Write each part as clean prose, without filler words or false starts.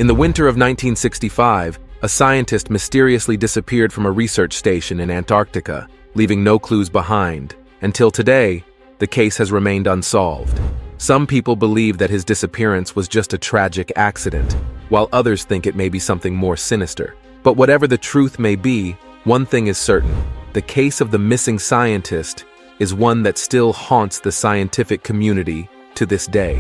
In the winter of 1965, a scientist mysteriously disappeared from a research station in Antarctica, leaving no clues behind. Until today, the case has remained unsolved. Some people believe that his disappearance was just a tragic accident, while others think it may be something more sinister. But whatever the truth may be, one thing is certain: the case of the missing scientist is one that still haunts the scientific community to this day.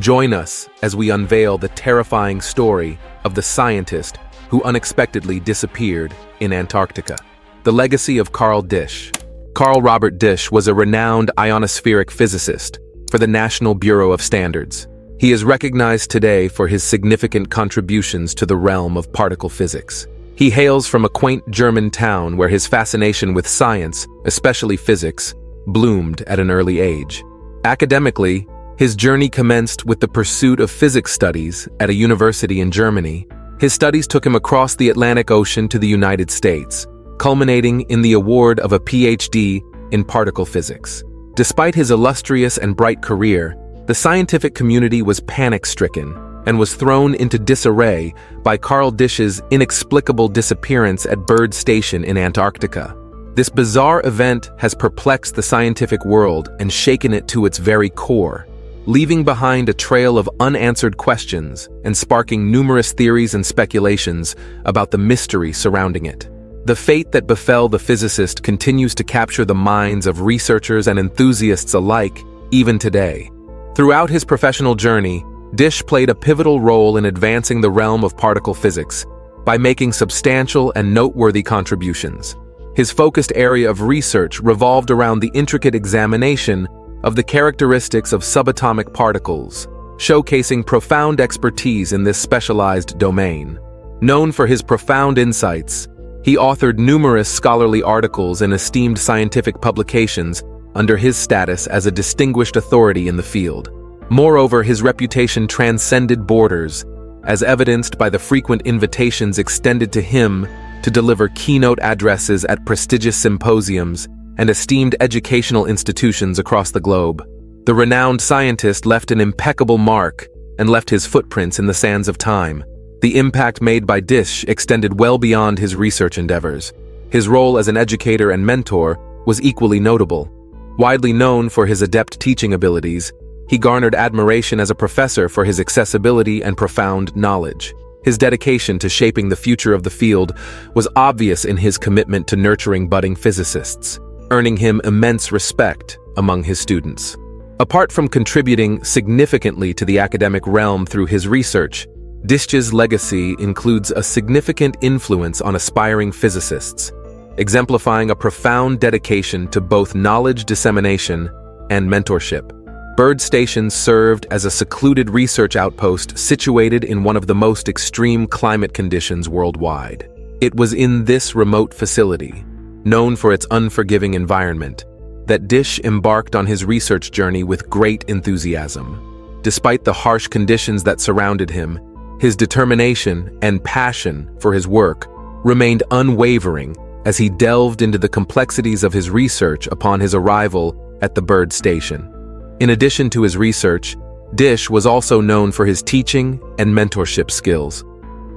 Join us as we unveil the terrifying story of the scientist who unexpectedly disappeared in Antarctica. The legacy of Carl Disch. Carl Robert Disch was a renowned ionospheric physicist for the National Bureau of Standards. He is recognized today for his significant contributions to the realm of particle physics. He hails from a quaint German town where his fascination with science, especially physics, bloomed at an early age. Academically, his journey commenced with the pursuit of physics studies at a university in Germany. His studies took him across the Atlantic Ocean to the United States, culminating in the award of a PhD in particle physics. Despite his illustrious and bright career, the scientific community was panic-stricken and was thrown into disarray by Carl Disch's inexplicable disappearance at Byrd Station in Antarctica. This bizarre event has perplexed the scientific world and shaken it to its very core, leaving behind a trail of unanswered questions and sparking numerous theories and speculations about the mystery surrounding it. The fate that befell the physicist continues to capture the minds of researchers and enthusiasts alike, even today. Throughout his professional journey, Disch played a pivotal role in advancing the realm of particle physics by making substantial and noteworthy contributions. His focused area of research revolved around the intricate examination of the characteristics of subatomic particles, showcasing profound expertise in this specialized domain. Known for his profound insights, he authored numerous scholarly articles in esteemed scientific publications under his status as a distinguished authority in the field. Moreover, his reputation transcended borders, as evidenced by the frequent invitations extended to him to deliver keynote addresses at prestigious symposiums and esteemed educational institutions across the globe. The renowned scientist left an impeccable mark and left his footprints in the sands of time. The impact made by Disch extended well beyond his research endeavors. His role as an educator and mentor was equally notable. Widely known for his adept teaching abilities, he garnered admiration as a professor for his accessibility and profound knowledge. His dedication to shaping the future of the field was obvious in his commitment to nurturing budding physicists, earning him immense respect among his students. Apart from contributing significantly to the academic realm through his research, Disch's legacy includes a significant influence on aspiring physicists, exemplifying a profound dedication to both knowledge dissemination and mentorship. Byrd Station served as a secluded research outpost situated in one of the most extreme climate conditions worldwide. It was in this remote facility, known for its unforgiving environment, that Disch embarked on his research journey with great enthusiasm. Despite the harsh conditions that surrounded him, his determination and passion for his work remained unwavering as he delved into the complexities of his research upon his arrival at the Byrd Station. In addition to his research, Disch was also known for his teaching and mentorship skills.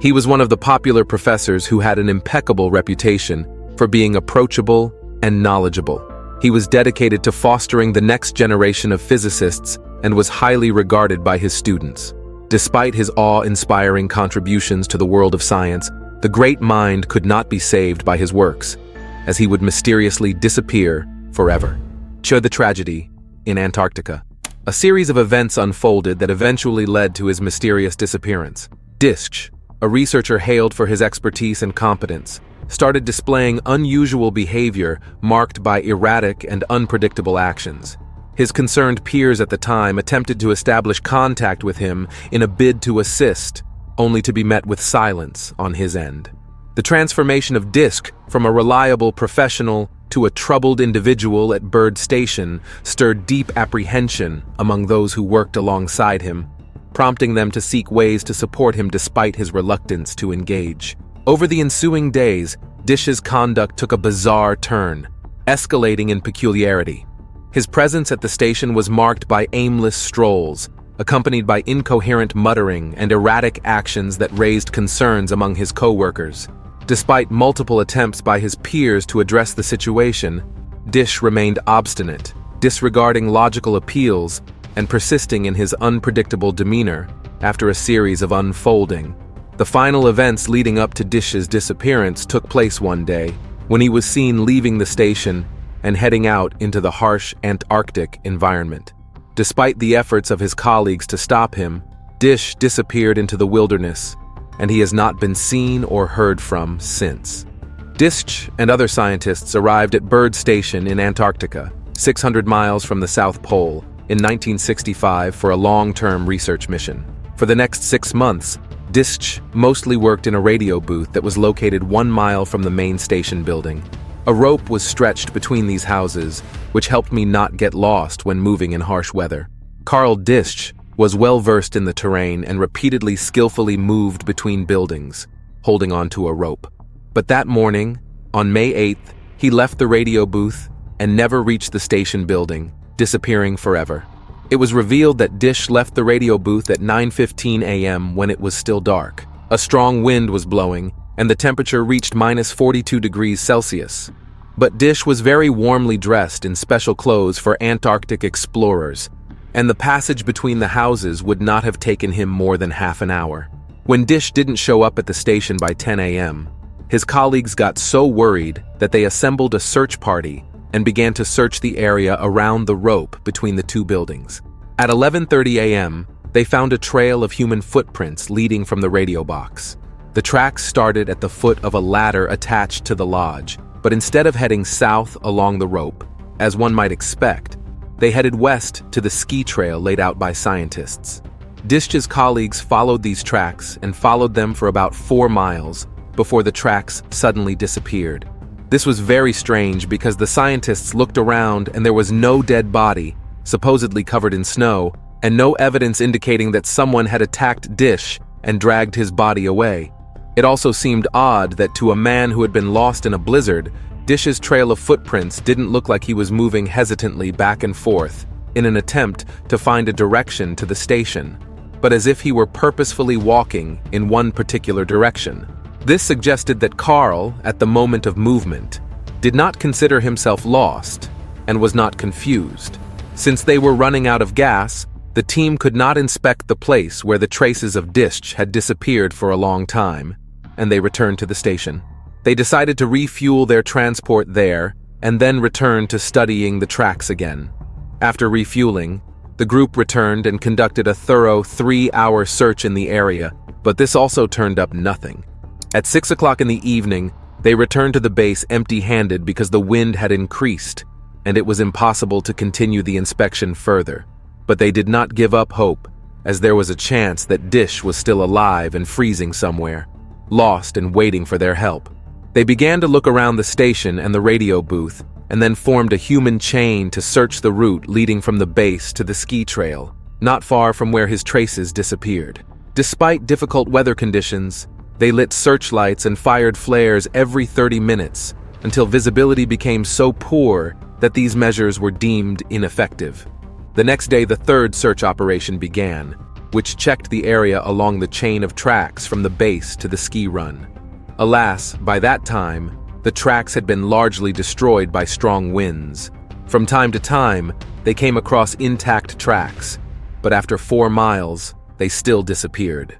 He was one of the popular professors who had an impeccable reputation for being approachable and knowledgeable. He was dedicated to fostering the next generation of physicists and was highly regarded by his students. Despite his awe-inspiring contributions to the world of science, the great mind could not be saved by his works, as he would mysteriously disappear forever. The tragedy in Antarctica. A series of events unfolded that eventually led to his mysterious disappearance. Disch, a researcher hailed for his expertise and competence, started displaying unusual behavior marked by erratic and unpredictable actions. His concerned peers at the time attempted to establish contact with him in a bid to assist, only to be met with silence on his end. The transformation of Disch from a reliable professional to a troubled individual at Byrd Station stirred deep apprehension among those who worked alongside him, prompting them to seek ways to support him despite his reluctance to engage. Over the ensuing days, Disch's conduct took a bizarre turn, escalating in peculiarity. His presence at the station was marked by aimless strolls, accompanied by incoherent muttering and erratic actions that raised concerns among his co-workers. Despite multiple attempts by his peers to address the situation, Disch remained obstinate, disregarding logical appeals and persisting in his unpredictable demeanor after a series of unfolding. The final events leading up to Disch's disappearance took place one day, when he was seen leaving the station and heading out into the harsh Antarctic environment. Despite the efforts of his colleagues to stop him, Disch disappeared into the wilderness, and he has not been seen or heard from since. Disch and other scientists arrived at Byrd Station in Antarctica, 600 miles from the South Pole, in 1965 for a long-term research mission. For the next 6 months, Disch mostly worked in a radio booth that was located 1 mile from the main station building. A rope was stretched between these houses, which helped me not get lost when moving in harsh weather. Carl Disch was well-versed in the terrain and repeatedly skillfully moved between buildings, holding onto a rope. But that morning, on May 8th, he left the radio booth and never reached the station building, disappearing forever. It was revealed that Disch left the radio booth at 9:15 a.m. when it was still dark. A strong wind was blowing, and the temperature reached -42 degrees Celsius. But Disch was very warmly dressed in special clothes for Antarctic explorers, and the passage between the houses would not have taken him more than half an hour. When Disch didn't show up at the station by 10 a.m., his colleagues got so worried that they assembled a search party and began to search the area around the rope between the two buildings. At 11:30 a.m., they found a trail of human footprints leading from the radio box. The tracks started at the foot of a ladder attached to the lodge, but instead of heading south along the rope, as one might expect, they headed west to the ski trail laid out by scientists. Disch's colleagues followed these tracks and followed them for about 4 miles before the tracks suddenly disappeared. This was very strange because the scientists looked around and there was no dead body, supposedly covered in snow, and no evidence indicating that someone had attacked Disch and dragged his body away. It also seemed odd that to a man who had been lost in a blizzard, Disch's trail of footprints didn't look like he was moving hesitantly back and forth in an attempt to find a direction to the station, but as if he were purposefully walking in one particular direction. This suggested that Carl, at the moment of movement, did not consider himself lost and was not confused. Since they were running out of gas, the team could not inspect the place where the traces of Disch had disappeared for a long time, and they returned to the station. They decided to refuel their transport there and then return to studying the tracks again. After refueling, the group returned and conducted a thorough 3-hour search in the area, but this also turned up nothing. At 6 o'clock in the evening, they returned to the base empty-handed because the wind had increased, and it was impossible to continue the inspection further. But they did not give up hope, as there was a chance that Disch was still alive and freezing somewhere, lost and waiting for their help. They began to look around the station and the radio booth, and then formed a human chain to search the route leading from the base to the ski trail, not far from where his traces disappeared. Despite difficult weather conditions, they lit searchlights and fired flares every 30 minutes until visibility became so poor that these measures were deemed ineffective. The next day, the third search operation began, which checked the area along the chain of tracks from the base to the ski run. Alas, by that time, the tracks had been largely destroyed by strong winds. From time to time, they came across intact tracks, but after 4 miles, they still disappeared.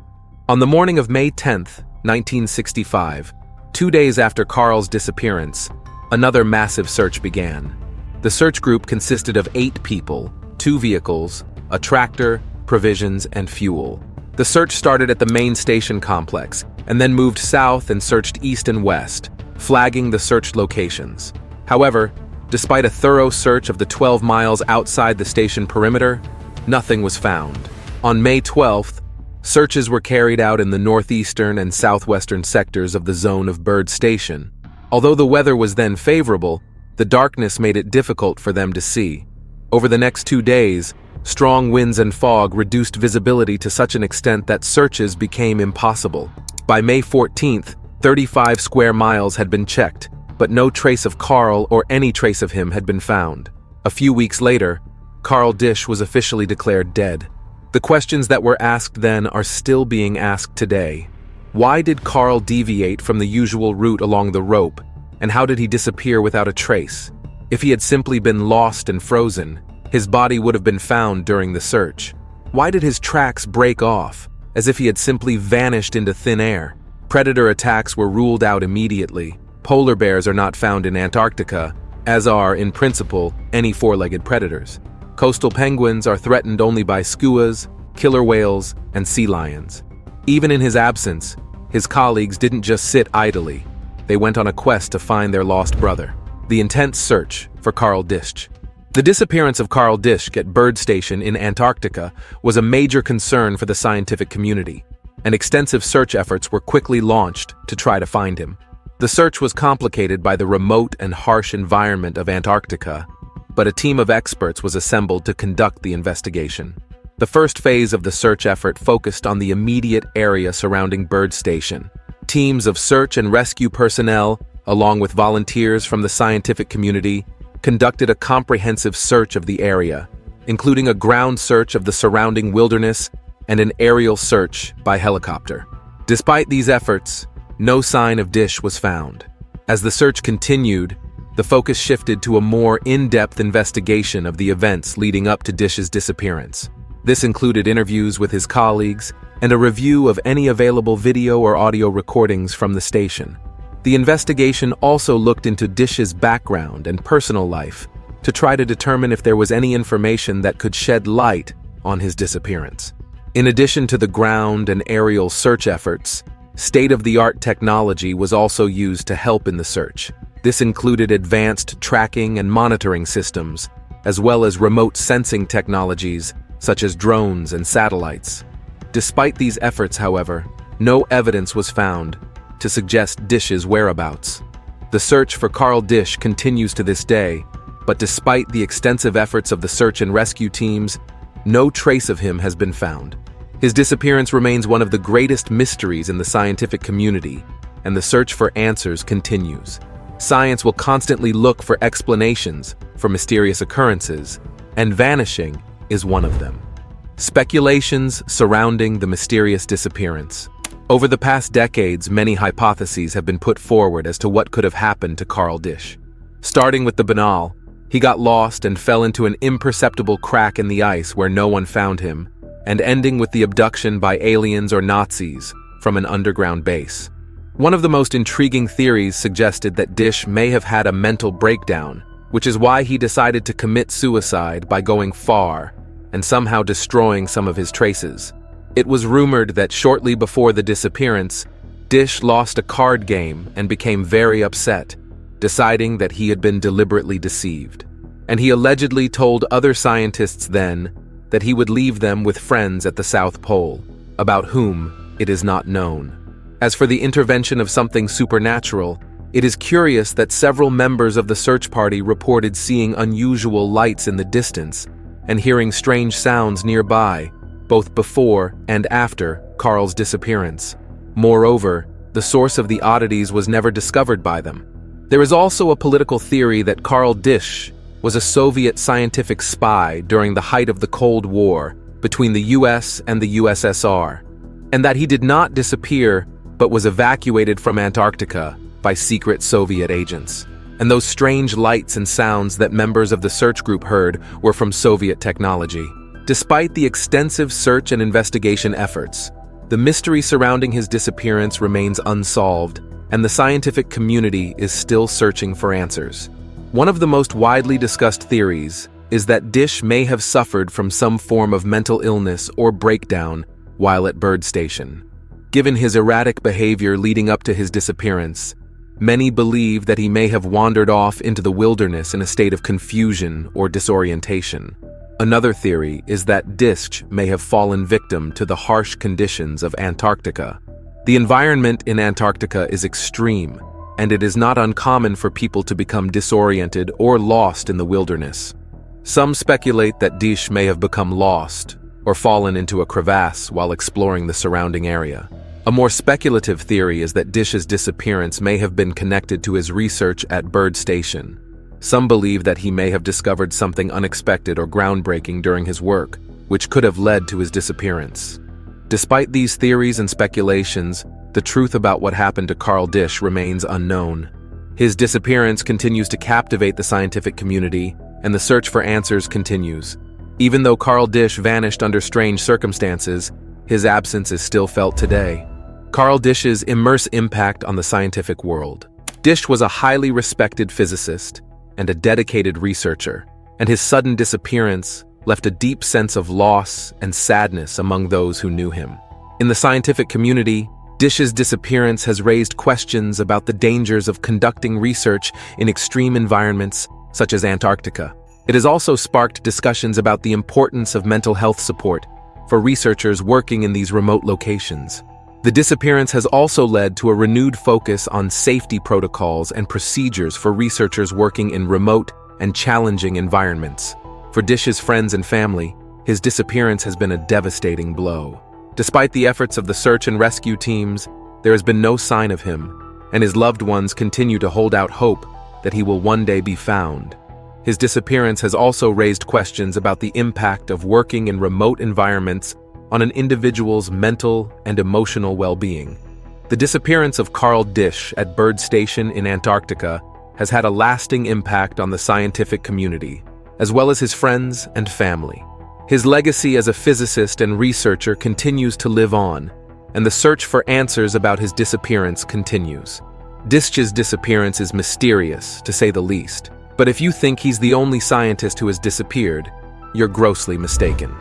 On the morning of May 10th, 1965, 2 days after Carl's disappearance, another massive search began. The search group consisted of 8 people, 2 vehicles, a tractor, provisions, and fuel. The search started at the main station complex and then moved south and searched east and west, flagging the searched locations. However, despite a thorough search of the 12 miles outside the station perimeter, nothing was found. On May 12th, searches were carried out in the northeastern and southwestern sectors of the zone of Byrd Station. Although the weather was then favorable, the darkness made it difficult for them to see. Over the next 2 days, strong winds and fog reduced visibility to such an extent that searches became impossible. By May 14th, 35 square miles had been checked, but no trace of Carl or any trace of him had been found. A few weeks later, Carl Disch was officially declared dead. The questions that were asked then are still being asked today. Why did Carl deviate from the usual route along the rope, and how did he disappear without a trace? If he had simply been lost and frozen, his body would have been found during the search. Why did his tracks break off, as if he had simply vanished into thin air? Predator attacks were ruled out immediately. Polar bears are not found in Antarctica, as are, in principle, any four-legged predators. Coastal penguins are threatened only by skuas, killer whales, and sea lions. Even in his absence, his colleagues didn't just sit idly. They went on a quest to find their lost brother. The intense search for Carl Disch. The disappearance of Carl Disch at Bird Station in Antarctica was a major concern for the scientific community, and extensive search efforts were quickly launched to try to find him. The search was complicated by the remote and harsh environment of Antarctica, but a team of experts was assembled to conduct the investigation. The first phase of the search effort focused on the immediate area surrounding Bird Station. Teams of search and rescue personnel, along with volunteers from the scientific community, conducted a comprehensive search of the area, including a ground search of the surrounding wilderness and an aerial search by helicopter. Despite these efforts, no sign of Disch was found. As the search continued, the focus shifted to a more in-depth investigation of the events leading up to Disch's disappearance. This included interviews with his colleagues and a review of any available video or audio recordings from the station. The investigation also looked into Disch's background and personal life to try to determine if there was any information that could shed light on his disappearance. In addition to the ground and aerial search efforts, state-of-the-art technology was also used to help in the search. This included advanced tracking and monitoring systems, as well as remote sensing technologies such as drones and satellites. Despite these efforts, however, no evidence was found to suggest Disch's whereabouts. The search for Carl Disch continues to this day, but despite the extensive efforts of the search and rescue teams, no trace of him has been found. His disappearance remains one of the greatest mysteries in the scientific community, and the search for answers continues. Science will constantly look for explanations for mysterious occurrences, and vanishing is one of them. Speculations surrounding the mysterious disappearance. Over the past decades, many hypotheses have been put forward as to what could have happened to Carl Disch. Starting with the banal, he got lost and fell into an imperceptible crack in the ice where no one found him, and ending with the abduction by aliens or Nazis from an underground base. One of the most intriguing theories suggested that Disch may have had a mental breakdown, which is why he decided to commit suicide by going far and somehow destroying some of his traces. It was rumored that shortly before the disappearance, Disch lost a card game and became very upset, deciding that he had been deliberately deceived. And he allegedly told other scientists then that he would leave them with friends at the South Pole, about whom it is not known. As for the intervention of something supernatural, it is curious that several members of the search party reported seeing unusual lights in the distance and hearing strange sounds nearby, both before and after Carl's disappearance. Moreover, the source of the oddities was never discovered by them. There is also a political theory that Carl Disch was a Soviet scientific spy during the height of the Cold War between the US and the USSR, and that he did not disappear but was evacuated from Antarctica by secret Soviet agents. And those strange lights and sounds that members of the search group heard were from Soviet technology. Despite the extensive search and investigation efforts, the mystery surrounding his disappearance remains unsolved, and the scientific community is still searching for answers. One of the most widely discussed theories is that Disch may have suffered from some form of mental illness or breakdown while at Bird Station. Given his erratic behavior leading up to his disappearance, many believe that he may have wandered off into the wilderness in a state of confusion or disorientation. Another theory is that Disch may have fallen victim to the harsh conditions of Antarctica. The environment in Antarctica is extreme, and it is not uncommon for people to become disoriented or lost in the wilderness. Some speculate that Disch may have become lost or fallen into a crevasse while exploring the surrounding area. A more speculative theory is that Disch's disappearance may have been connected to his research at Bird Station. Some believe that he may have discovered something unexpected or groundbreaking during his work, which could have led to his disappearance. Despite these theories and speculations, the truth about what happened to Carl Disch remains unknown. His disappearance continues to captivate the scientific community, and the search for answers continues. Even though Carl Disch vanished under strange circumstances, his absence is still felt today. Carl Disch's immense impact on the scientific world. Disch was a highly respected physicist and a dedicated researcher, and his sudden disappearance left a deep sense of loss and sadness among those who knew him. In the scientific community, Disch's disappearance has raised questions about the dangers of conducting research in extreme environments such as Antarctica. It has also sparked discussions about the importance of mental health support for researchers working in these remote locations. The disappearance has also led to a renewed focus on safety protocols and procedures for researchers working in remote and challenging environments. For Disch's friends and family, his disappearance has been a devastating blow. Despite the efforts of the search and rescue teams, there has been no sign of him, and his loved ones continue to hold out hope that he will one day be found. His disappearance has also raised questions about the impact of working in remote environments on an individual's mental and emotional well-being. The disappearance of Carl Disch at Byrd Station in Antarctica has had a lasting impact on the scientific community, as well as his friends and family. His legacy as a physicist and researcher continues to live on, and the search for answers about his disappearance continues. Disch's disappearance is mysterious, to say the least, but if you think he's the only scientist who has disappeared, you're grossly mistaken.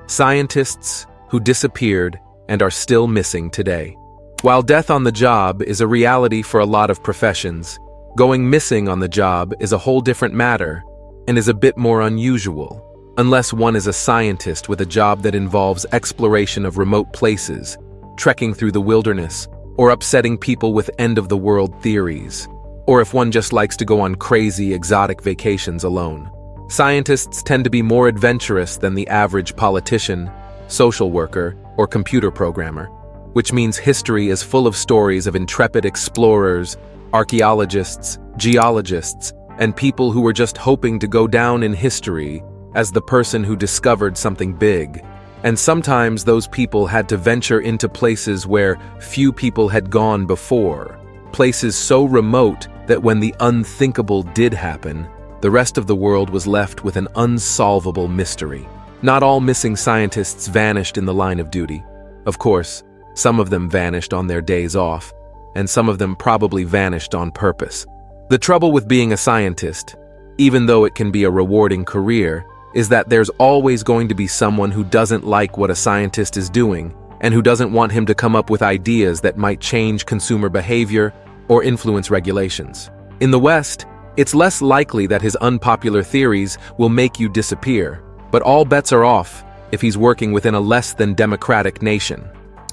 Scientists who disappeared and are still missing today. While death on the job is a reality for a lot of professions, going missing on the job is a whole different matter and is a bit more unusual, unless one is a scientist with a job that involves exploration of remote places, trekking through the wilderness, or upsetting people with end-of-the-world theories, or if one just likes to go on crazy, exotic vacations alone. Scientists tend to be more adventurous than the average politician, social worker, or computer programmer, which means history is full of stories of intrepid explorers, archaeologists, geologists, and people who were just hoping to go down in history as the person who discovered something big. And sometimes those people had to venture into places where few people had gone before, places so remote that when the unthinkable did happen, the rest of the world was left with an unsolvable mystery. Not all missing scientists vanished in the line of duty. Of course, some of them vanished on their days off, and some of them probably vanished on purpose. The trouble with being a scientist, even though it can be a rewarding career, is that there's always going to be someone who doesn't like what a scientist is doing and who doesn't want him to come up with ideas that might change consumer behavior or influence regulations. In the West, it's less likely that his unpopular theories will make you disappear, but all bets are off if he's working within a less than democratic nation.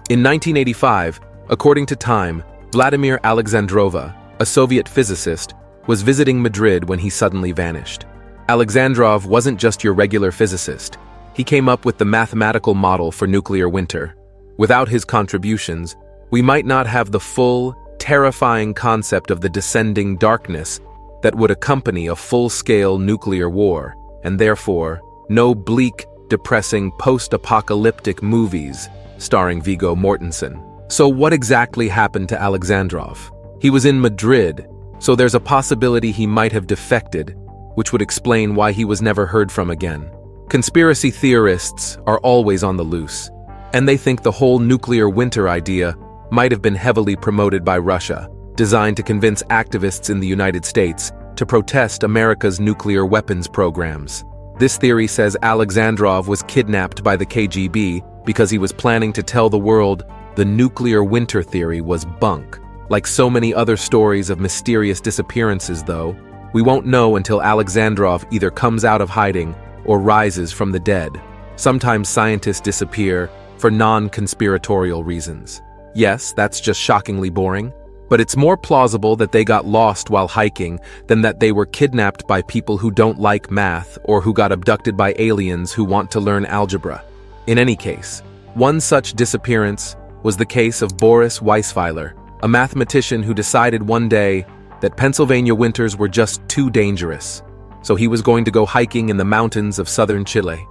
In 1985, according to Time, Vladimir Alexandrov, a Soviet physicist, was visiting Madrid when he suddenly vanished. Alexandrov wasn't just your regular physicist. He came up with the mathematical model for nuclear winter. Without his contributions, we might not have the full, terrifying concept of the descending darkness that would accompany a full-scale nuclear war, and therefore, no bleak, depressing post-apocalyptic movies starring Viggo Mortensen. So what exactly happened to Alexandrov? He was in Madrid, so there's a possibility he might have defected, which would explain why he was never heard from again. Conspiracy theorists are always on the loose, and they think the whole nuclear winter idea might have been heavily promoted by Russia, designed to convince activists in the United States to protest America's nuclear weapons programs. This theory says Alexandrov was kidnapped by the KGB because he was planning to tell the world the nuclear winter theory was bunk. Like so many other stories of mysterious disappearances, though, we won't know until Alexandrov either comes out of hiding or rises from the dead. Sometimes scientists disappear for non-conspiratorial reasons. Yes, that's just shockingly boring, but it's more plausible that they got lost while hiking than that they were kidnapped by people who don't like math or who got abducted by aliens who want to learn algebra. In any case, one such disappearance was the case of Boris Weissfiler, a mathematician who decided one day that Pennsylvania winters were just too dangerous, so he was going to go hiking in the mountains of southern Chile.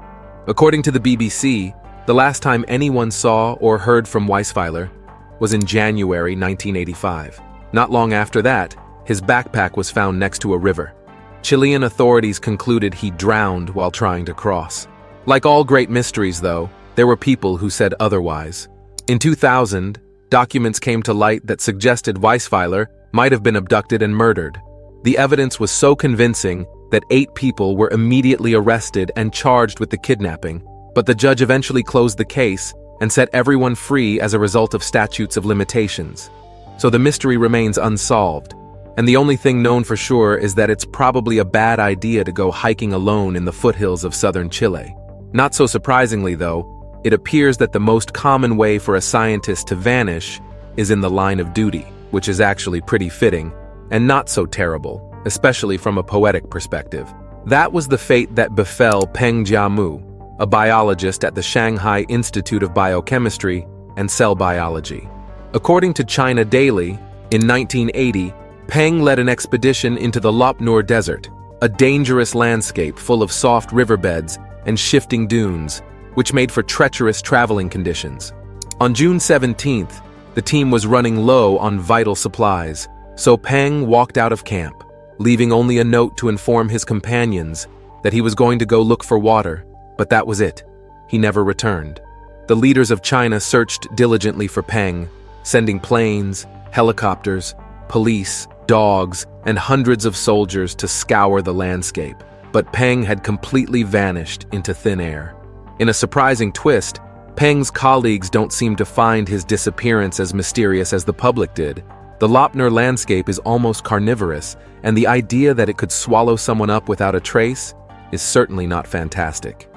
According to the BBC, the last time anyone saw or heard from Weissfiler was in January 1985. Not long after that, his backpack was found next to a river. Chilean authorities concluded he drowned while trying to cross. Like all great mysteries, though, there were people who said otherwise. In 2000, documents came to light that suggested Weissfiler might have been abducted and murdered. The evidence was so convincing that 8 people were immediately arrested and charged with the kidnapping, but the judge eventually closed the case and set everyone free as a result of statutes of limitations. So the mystery remains unsolved, and the only thing known for sure is that it's probably a bad idea to go hiking alone in the foothills of southern Chile. Not so surprisingly, though, it appears that the most common way for a scientist to vanish is in the line of duty, which is actually pretty fitting, and not so terrible, especially from a poetic perspective. That was the fate that befell Peng Jiamu, a biologist at the Shanghai Institute of Biochemistry and Cell Biology. According to China Daily, in 1980, Peng led an expedition into the Lopnur Desert, a dangerous landscape full of soft riverbeds and shifting dunes, which made for treacherous traveling conditions. On June 17th, the team was running low on vital supplies, so Peng walked out of camp, leaving only a note to inform his companions that he was going to go look for water, but that was it. He never returned. The leaders of China searched diligently for Peng, sending planes, helicopters, police, dogs, and hundreds of soldiers to scour the landscape, but Peng had completely vanished into thin air. In a surprising twist, Peng's colleagues don't seem to find his disappearance as mysterious as the public did. The Lopnur landscape is almost carnivorous, and the idea that it could swallow someone up without a trace is certainly not fantastic.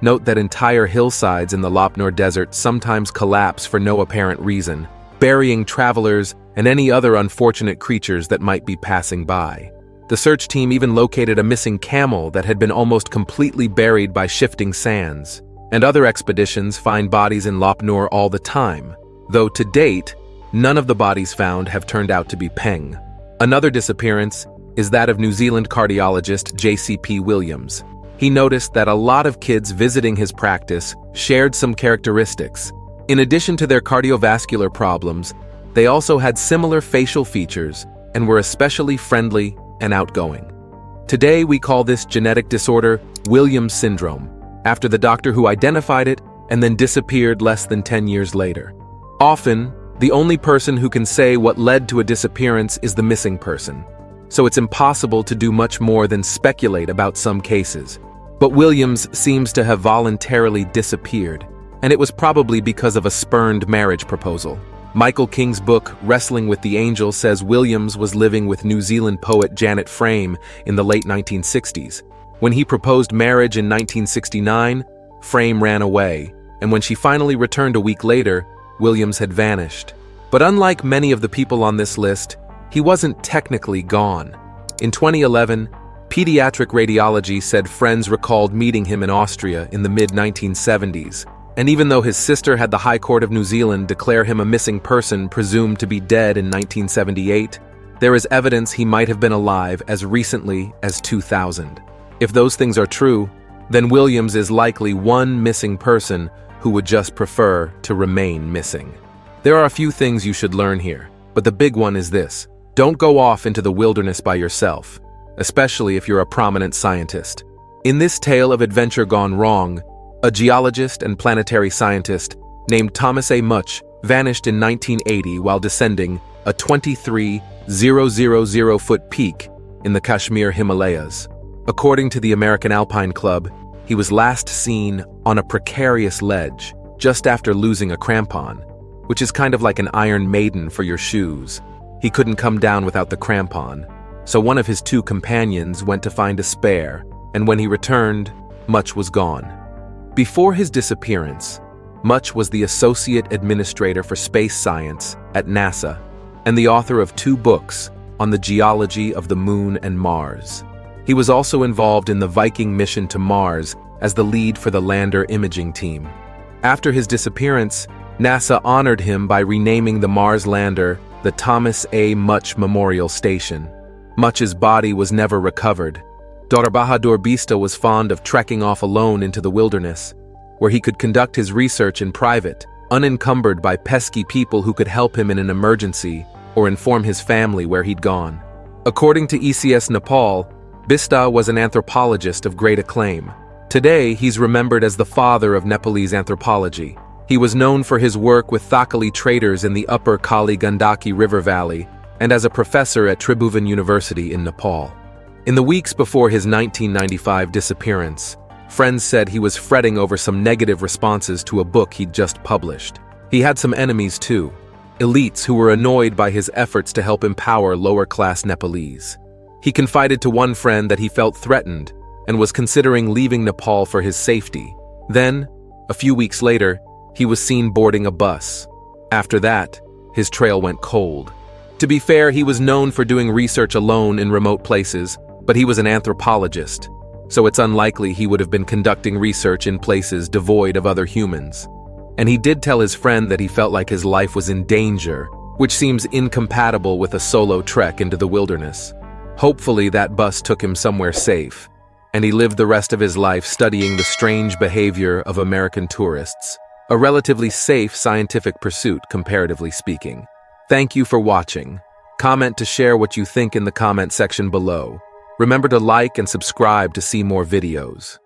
Note that entire hillsides in the Lopnur Desert sometimes collapse for no apparent reason, burying travelers and any other unfortunate creatures that might be passing by. The search team even located a missing camel that had been almost completely buried by shifting sands, and other expeditions find bodies in Lopnur all the time, though to date, none of the bodies found have turned out to be Peng. Another disappearance is that of New Zealand cardiologist JCP Williams. He noticed that a lot of kids visiting his practice shared some characteristics. In addition to their cardiovascular problems, they also had similar facial features and were especially friendly and outgoing. Today, we call this genetic disorder Williams syndrome, after the doctor who identified it and then disappeared less than 10 years later. Often, the only person who can say what led to a disappearance is the missing person, so it's impossible to do much more than speculate about some cases. But Williams seems to have voluntarily disappeared, and it was probably because of a spurned marriage proposal. Michael King's book, Wrestling with the Angel, says Williams was living with New Zealand poet Janet Frame in the late 1960s. When he proposed marriage in 1969, Frame ran away, and when she finally returned a week later, Williams had vanished. But unlike many of the people on this list, he wasn't technically gone. In 2011, Pediatric Radiology said friends recalled meeting him in Austria in the mid-1970s. And even though his sister had the High Court of New Zealand declare him a missing person presumed to be dead in 1978, there is evidence he might have been alive as recently as 2000. If those things are true, then Williams is likely one missing person who would just prefer to remain missing. There are a few things you should learn here, but the big one is this: don't go off into the wilderness by yourself, especially if you're a prominent scientist. In this tale of adventure gone wrong, a geologist and planetary scientist named Thomas A. Much vanished in 1980 while descending a 23,000-foot peak in the Kashmir Himalayas. According to the American Alpine Club, he was last seen on a precarious ledge just after losing a crampon, which is kind of like an Iron Maiden for your shoes. He couldn't come down without the crampon, so one of his 2 companions went to find a spare, and when he returned, Much was gone. Before his disappearance, Much was the Associate Administrator for Space Science at NASA and the author of 2 books on the geology of the Moon and Mars. He was also involved in the Viking mission to Mars as the lead for the lander imaging team. After his disappearance, NASA honored him by renaming the Mars lander the Thomas A. Much Memorial Station. Much's body was never recovered. Dr. Bahadur Bista was fond of trekking off alone into the wilderness, where he could conduct his research in private, unencumbered by pesky people who could help him in an emergency or inform his family where he'd gone. According to ECS Nepal, Bista was an anthropologist of great acclaim. Today, he's remembered as the father of Nepalese anthropology. He was known for his work with Thakali traders in the upper Kali Gandaki River Valley and as a professor at Tribhuvan University in Nepal. In the weeks before his 1995 disappearance, friends said he was fretting over some negative responses to a book he'd just published. He had some enemies too, elites who were annoyed by his efforts to help empower lower-class Nepalese. He confided to one friend that he felt threatened and was considering leaving Nepal for his safety. Then, a few weeks later, he was seen boarding a bus. After that, his trail went cold. To be fair, he was known for doing research alone in remote places, but he was an anthropologist, so it's unlikely he would have been conducting research in places devoid of other humans. And he did tell his friend that he felt like his life was in danger, which seems incompatible with a solo trek into the wilderness. Hopefully that bus took him somewhere safe, and he lived the rest of his life studying the strange behavior of American tourists, a relatively safe scientific pursuit, comparatively speaking. Thank you for watching. Comment to share what you think in the comment section below. Remember to like and subscribe to see more videos.